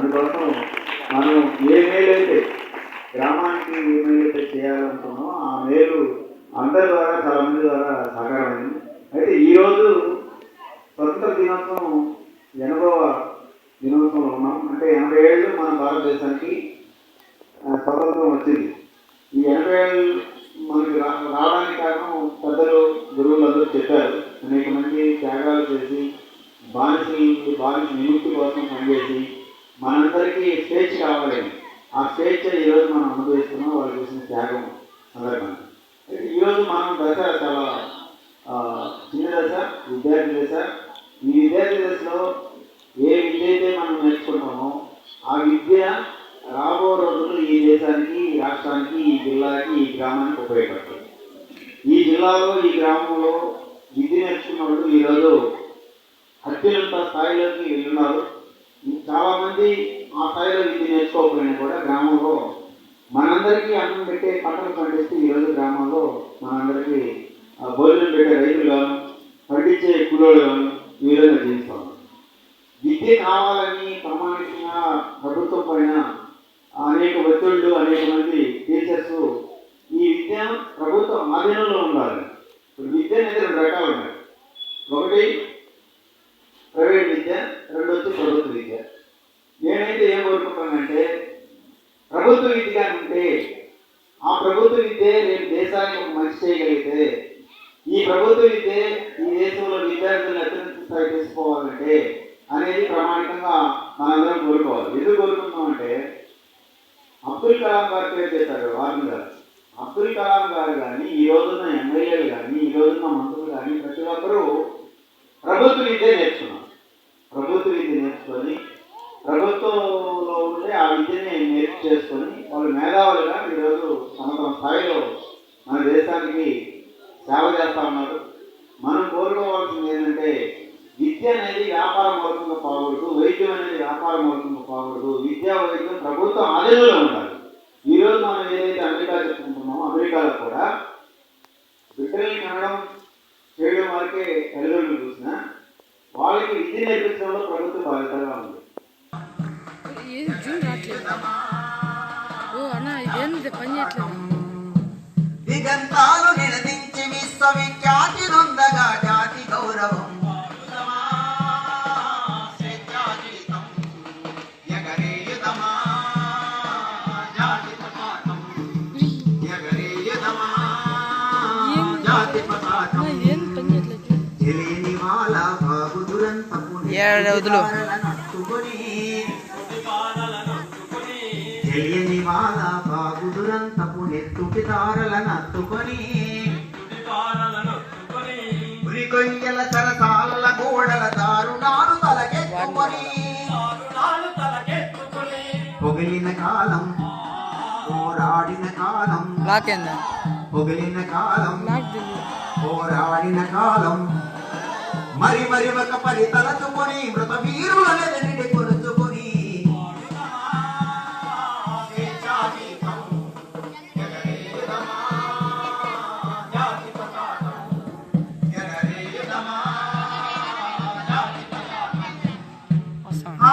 అందుకోసం మనం ఏ మేలైతే గ్రామానికి ఏ మేలైతే చేయాలనుకున్నామో ఆ మేలు అందరి ద్వారా చాలా మంది ద్వారా సాకారమైంది. అయితే ఈరోజు స్వతంత్ర దినోత్సవం 80వ దినోత్సవంలో ఉన్నాం. అంటే 80 ఏళ్ళు మన భారతదేశానికి స్వతంత్రం వచ్చింది. ఈ 80 ఏళ్ళు మనకి రావడానికి కారణం పెద్దలు గురువులందరూ చెప్పారు. అనేక మంది త్యాగాలు చేసి బానిస విముక్తి కోసం పనిచేసి మనందరికీ స్వేచ్ఛ కావాలని ఆ స్వేచ్ఛ ఈరోజు మనం అనుభవిస్తున్నాం వాళ్ళు చేసిన త్యాగం సందర్భంగా. ఈరోజు మనం దశ చాలా చిన్న దశ, విద్యార్థి దశ. ఈ విద్యార్థి దశలో ఏ విద్య అయితే మనం నేర్చుకుంటామో ఆ విద్య రాబో రోజుల్లో ఈ దేశానికి, ఈ రాష్ట్రానికి, ఈ జిల్లాకి, ఈ గ్రామానికి ఉపయోగపడుతుంది. ఈ జిల్లాలో, ఈ గ్రామంలో విద్య నేర్చుకున్న వాళ్ళు ఈరోజు అత్యున్నత స్థాయిలోకి వెళ్ళున్నారు. చాలామంది ఆ స్థాయిలో విద్య నేర్చుకోకపోయినా కూడా గ్రామంలో మనందరికీ అన్నం పెట్టే పంటలు పండిస్తే ఈరోజు గ్రామంలో మనందరికీ భోజనం పెట్టే రైతులుగాను, పండించే కూలోళ్ళుగాను ఈ విధంగా జీవిస్తాం. విద్య కావాలని ప్రామాణికంగా ప్రభుత్వం పైన అనేక ఒత్తిళ్ళు, అనేక మంది టీచర్స్ ఈ విద్య ప్రభుత్వం ఆధీనంలో ఉండాలి. ఇప్పుడు విద్య అనేది 2 రకాలు ఉన్నాయి. ఒకటి ప్రైవేట్ విద్య, 2 వచ్చి ప్రభుత్వ విద్య. నేనైతే ఏం కోరుకుంటానంటే ప్రభుత్వ విద్య ఉంటే ఆ ప్రభుత్వ విద్య రేపు దేశానికి ఒక మంచి చేయగలిగితే ఈ ప్రభుత్వ విద్య ఈ దేశంలో విద్యార్థులను అత్యున్నత స్థాయి తీసుకోవాలంటే అనేది ప్రామాణికంగా మనందరం కోరుకోవాలి. ఎందుకు కోరుకుంటామంటే అబ్దుల్ కలాం గారు పేరు చేశారు వారిని గారు. అబ్దుల్ కలాం గారు కానీ, ఈ రోజున్న ఎమ్మెల్యేలు కానీ, ఈ రోజున్న మంత్రులు కానీ ప్రతి ఒక్కరూ ప్రభుత్వ విద్య నేర్చుకున్నారు. ప్రభుత్వ విద్య నేర్చుకొని ప్రభుత్వంలో ఉండే ఆ విద్యని నేర్చు చేసుకొని వాళ్ళు మేధావులుగా ఈరోజు తమ స్థాయిలో మన దేశానికి సేవ చేస్తూ ఉన్నారు. మనం కోరుకోవాల్సింది ఏంటంటే విద్య అనేది వ్యాపార మూలకంగా పోకూడదు, వైద్యం అనేది వ్యాపార మూలకంగా పోకూడదు. విద్యా వైద్యం ప్రభుత్వం ఆధీనంలో ఉండాలి. ఈరోజు మనం ఏదైతే అమెరికా చెప్పుకుంటున్నామో అమెరికాలో కూడా బిడ్డల్ని కనడం చేయడం వరకే తల్లిదండ్రులు చూసినా వాళ్ళకి విద్య నేర్పించడంలో ప్రభుత్వం బాధ్యతగా ఉంది. దిగంతాలు నిలదించి విశ్వవిఖ్యాతి నొందగా జాతి గౌరవం తెలియని వాళ్ళ బాబు దురంతపు తెలియని వాళ్ళ బాబు దురంతపు నెత్తుటి దారలనత్తుకొని ఉరికొయ్యల సరసాల గోడల దారుణాలు తలకెత్తుకొని పొగిలిన కాలం పోరాడిన కాలం పొగిలిన కాలం పోరాడిన కాలం మరి మరి ఒక పరి తలచుకొని మృత వీరులెదరిని కొలుచుకొని ఆ